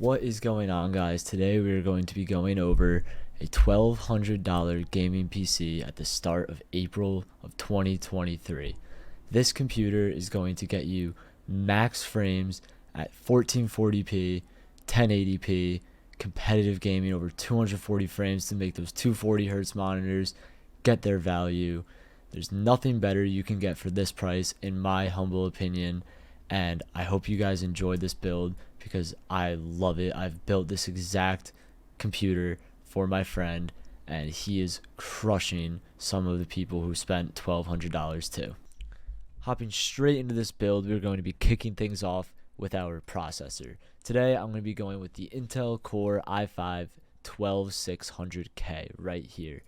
What is going on, guys? Today we are going to be going over a $1,200 gaming PC at the start of April of 2023. This computer is going to get you max frames at 1440p, 1080p, competitive gaming over 240 frames to make those 240Hz monitors get their value. There's nothing better you can get for this price, in my humble opinion, and I hope you guys enjoyed this build because I love it. I've built this exact computer for my friend, and he is crushing some of the people who spent $1,200 too. Hopping straight into this build, we're going to be kicking things off with our processor. Today, I'm going to be going with the Intel Core i5-12600K right here.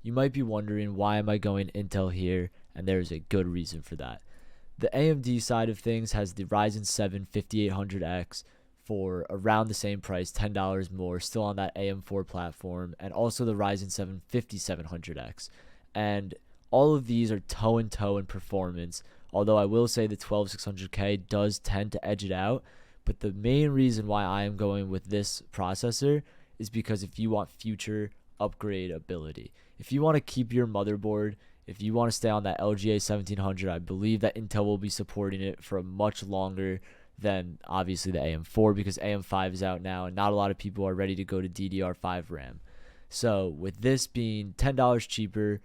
You might be wondering, why am I going Intel here? And there's a good reason for that. The AMD side of things has the Ryzen 7 5800X for around the same price, $10 more, still on that AM4 platform, and also the Ryzen 7 5700X. And all of these are toe-in-toe in performance, although I will say the 12600K does tend to edge it out. But the main reason why I am going with this processor is because if you want future upgrade ability, if you want to keep your motherboard, if you want to stay on that LGA 1700, I believe that Intel will be supporting it for a much longer than obviously the AM4, because AM5 is out now and not a lot of people are ready to go to DDR5 RAM. So with this being $10 cheaper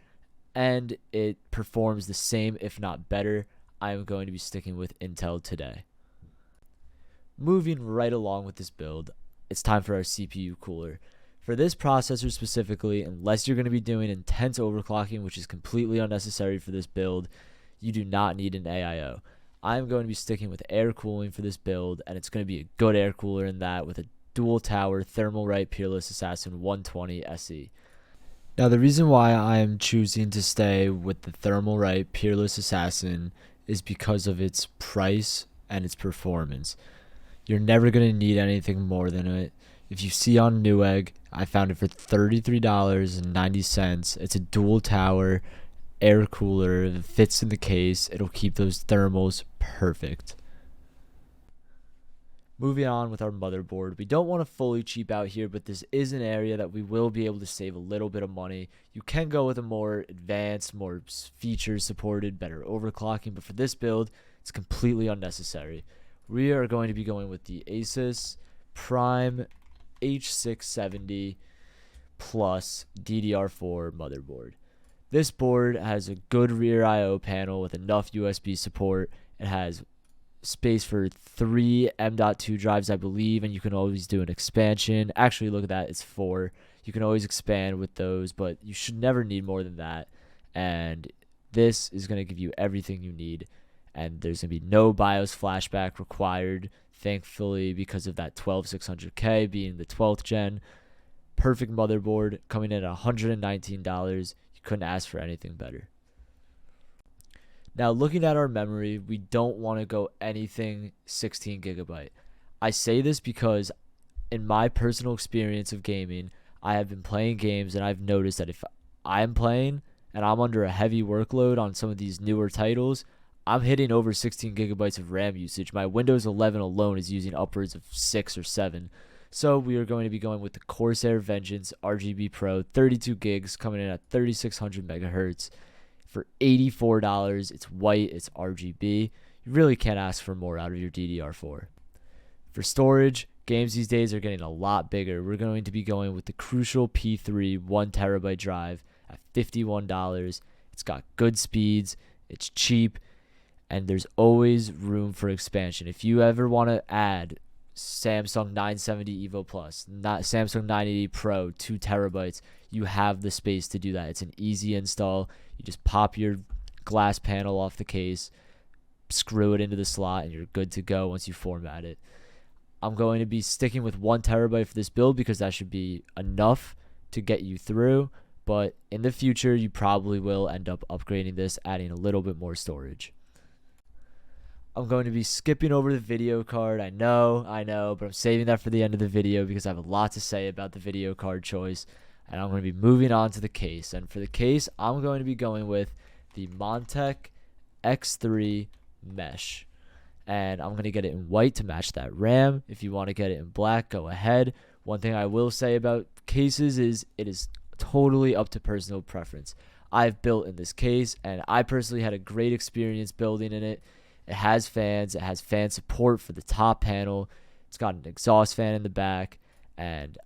and it performs the same if not better, I am going to be sticking with Intel today. Moving right along with this build, it's time for our CPU cooler. For this processor specifically, unless you're going to be doing intense overclocking, which is completely unnecessary for this build, you do not need an AIO. I'm going to be sticking with air cooling for this build, and it's going to be a good air cooler in that with a dual tower Thermalright Peerless Assassin 120 SE. Now, the reason why I am choosing to stay with the Thermalright Peerless Assassin is because of its price and its performance. You're never going to need anything more than it. If you see on Newegg, I found it for $33.90. It's a dual tower air cooler. If it fits in the case, it'll keep those thermals perfect. Moving on with our motherboard, we don't want to fully cheap out here, but this is an area that we will be able to save a little bit of money. You can go with a more advanced, more features supported, better overclocking, but for this build, it's completely unnecessary. We are going to be going with the ASUS Prime H670 plus DDR4 motherboard. This board has a good rear I/O panel with enough USB support. It has space for 3 M.2 drives, I believe, and you can always do an expansion. Actually, look at that, it's 4. You can always expand with those, but you should never need more than that. And this is going to give you everything you need, and there's going to be no BIOS flashback required, thankfully, because of that 12600K being the 12th gen. Perfect motherboard, coming in at $119. You couldn't ask for anything better. Now, looking at our memory, we don't want to go anything 16 gigabyte. I say this because in my personal experience of gaming, I have been playing games and I've noticed that if I'm playing and I'm under a heavy workload on some of these newer titles, I'm hitting over 16 gigabytes of RAM usage. My Windows 11 alone is using upwards of 6 or 7. So we are going to be going with the Corsair Vengeance RGB Pro 32 gigs, coming in at 3600 megahertz for $84. It's white, it's RGB. You really can't ask for more out of your DDR4. For storage, games these days are getting a lot bigger. We're going to be going with the Crucial P3 1TB drive at $51. It's got good speeds, it's cheap, and there's always room for expansion. If you ever want to add Samsung 970 EVO Plus, not Samsung 980 Pro, 2 terabytes, you have the space to do that. It's an easy install. You just pop your glass panel off the case, screw it into the slot, and you're good to go once you format it. I'm going to be sticking with 1 terabyte for this build because that should be enough to get you through, but in the future, you probably will end up upgrading this, adding a little bit more storage. I'm going to be skipping over the video card. I know, but I'm saving that for the end of the video because I have a lot to say about the video card choice. And I'm going to be moving on to the case. And for the case, I'm going to be going with the Montech X3 Mesh. and I'm going to get it in white to match that RAM. If you want to get it in black, go ahead. One thing I will say about cases is it is totally up to personal preference. I've built in this case, and I personally had a great experience building in it. It has fans. It has fan support for the top panel. It's got an exhaust fan in the back, and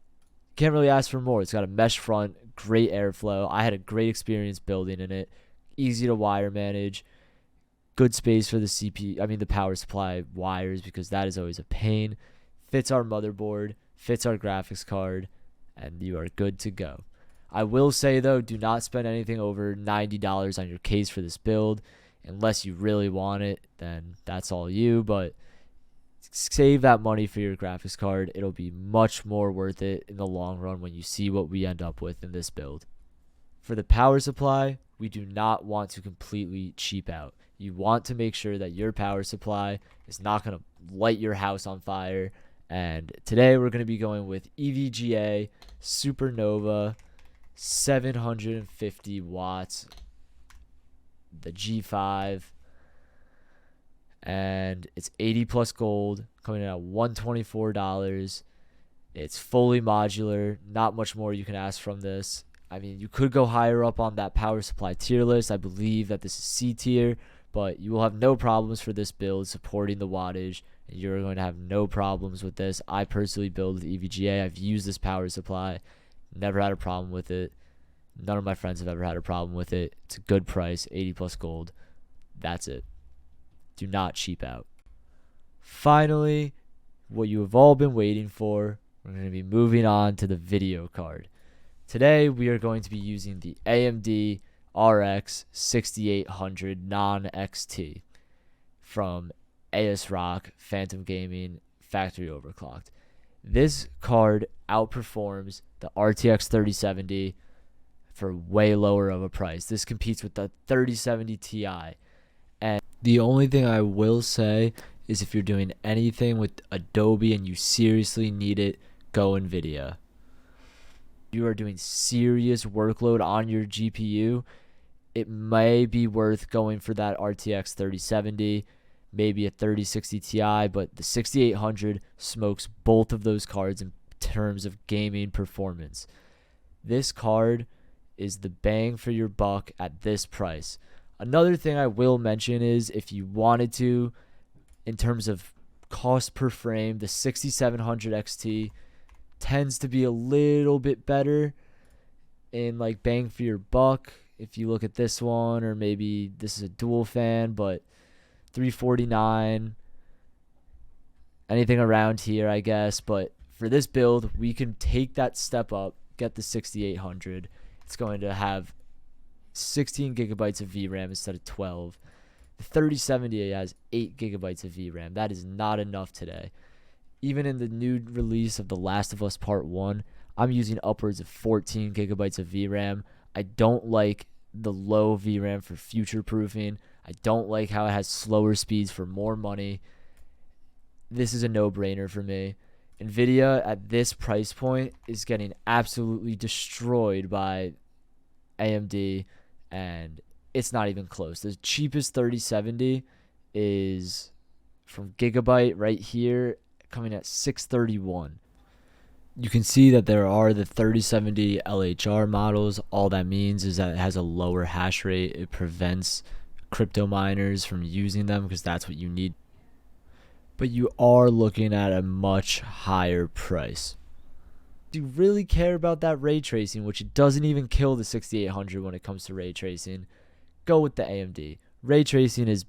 can't really ask for more. It's got a mesh front, great airflow. I had a great experience building in it. Easy to wire manage. Good space for the power supply wires, because that is always a pain. Fits our motherboard, fits our graphics card, and you are good to go. I will say though, do not spend anything over $90 on your case for this build. Unless you really want it, then that's all you, but save that money for your graphics card. It'll be much more worth it in the long run when you see what we end up with in this build. For the power supply, we do not want to completely cheap out. You want to make sure that your power supply is not going to light your house on fire. And today we're going to be going with EVGA SuperNOVA 750 watts, the G5, and it's 80 plus gold, coming in at $124. It's fully modular, not much more you can ask from this. I mean, you could go higher up on that power supply tier list. I believe that this is C tier, but you will have no problems for this build supporting the wattage, and you're going to have no problems with this. I personally build with EVGA. I've used this power supply, never had a problem with it. None of my friends have ever had a problem with it. It's a good price, 80 plus gold. That's it. Do not cheap out. Finally, what you have all been waiting for, we're going to be moving on to the video card. Today, we are going to be using the AMD RX 6800 non-XT from ASUS Phantom Gaming factory overclocked. This card outperforms the RTX 3070 for way lower of a price. This competes with the 3070 Ti. And the only thing I will say is if you're doing anything with Adobe and you seriously need it, go NVIDIA. You are doing serious workload on your GPU, it may be worth going for that RTX 3070, maybe a 3060 Ti, but the 6800 smokes both of those cards in terms of gaming performance. This card is the bang for your buck at this price. Another thing I will mention is if you wanted to, in terms of cost per frame, the 6700 XT tends to be a little bit better in like bang for your buck. If you look at this one, or maybe this is a dual fan, but $349, anything around here, I guess. But for this build, we can take that step up, get the 6800. It's going to have 16 gigabytes of VRAM instead of 12. The 3070 has 8 gigabytes of VRAM. That is not enough today. Even in the new release of The Last of Us Part 1, I'm using upwards of 14 gigabytes of VRAM. I don't like the low VRAM for future proofing. I don't like how it has slower speeds for more money. This is a no-brainer for me. NVIDIA at this price point is getting absolutely destroyed by AMD, and it's not even close. The cheapest 3070 is from Gigabyte right here, coming at $631. You can see that there are the 3070 LHR models. All that means is that it has a lower hash rate. It prevents crypto miners from using them because that's what you need. But you are looking at a much higher price. Do you really care about that ray tracing, which it doesn't even kill the 6800 when it comes to ray tracing? Go with the AMD. Ray tracing is,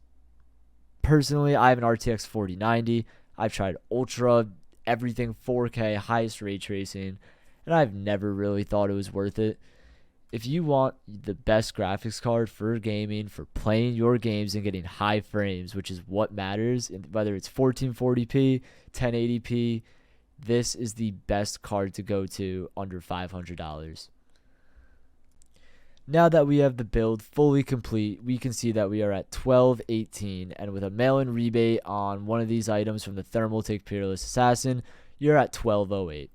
personally, I have an RTX 4090. I've tried Ultra, everything 4K, highest ray tracing, and I've never really thought it was worth it. If you want the best graphics card for gaming, for playing your games and getting high frames, which is what matters, whether it's 1440p, 1080p, this is the best card to go to under $500. Now that we have the build fully complete, we can see that we are at $1218, and with a mail-in rebate on one of these items from the Thermalright Peerless Assassin, you're at $1208.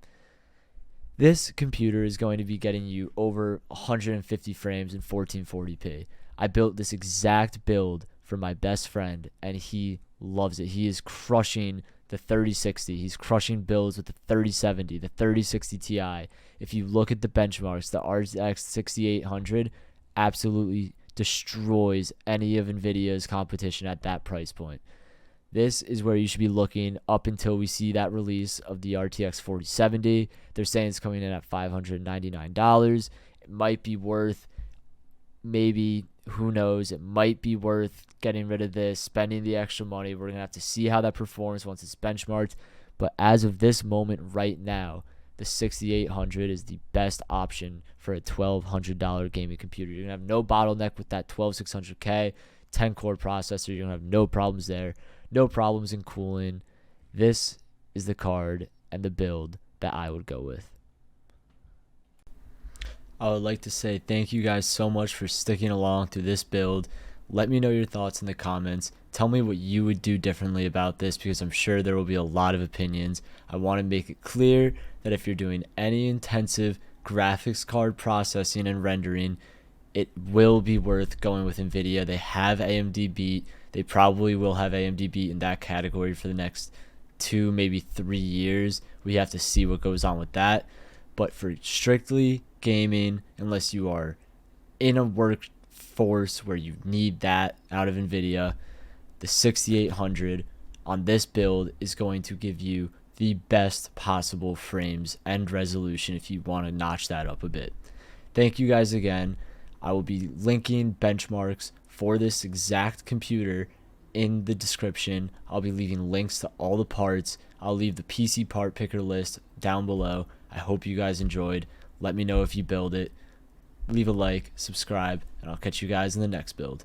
This computer is going to be getting you over 150 frames in 1440p. I built this exact build for my best friend, and he loves it. He is crushing the 3060. He's crushing builds with the 3070, the 3060 Ti. If you look at the benchmarks, the RTX 6800 absolutely destroys any of NVIDIA's competition at that price point. This is where you should be looking up until we see that release of the RTX 4070. They're saying it's coming in at $599. It might be worth, maybe, who knows, it might be worth getting rid of this, spending the extra money. We're going to have to see how that performs once it's benchmarked. But as of this moment right now, the 6800 is the best option for a $1,200 gaming computer. You're going to have no bottleneck with that 12600K 10-core processor. You're going to have no problems there. No problems in cooling. This is the card and the build that I would go with. I would like to say thank you guys so much for sticking along through this build. Let me know your thoughts in the comments. Tell me what you would do differently about this, because I'm sure there will be a lot of opinions. I want to make it clear that if you're doing any intensive graphics card processing and rendering, it will be worth going with NVIDIA. They have AMD beat. They probably will have AMD beat in that category for the next 2, maybe 3 years. We have to see what goes on with that. But for strictly gaming, unless you are in a workforce where you need that out of NVIDIA, the 6800 on this build is going to give you the best possible frames and resolution if you want to notch that up a bit. Thank you guys again. I will be linking benchmarks for this exact computer in the description. I'll be leaving links to all the parts. I'll leave the PC part picker list down below. I hope you guys enjoyed. Let me know if you build it. Leave a like, subscribe, and I'll catch you guys in the next build.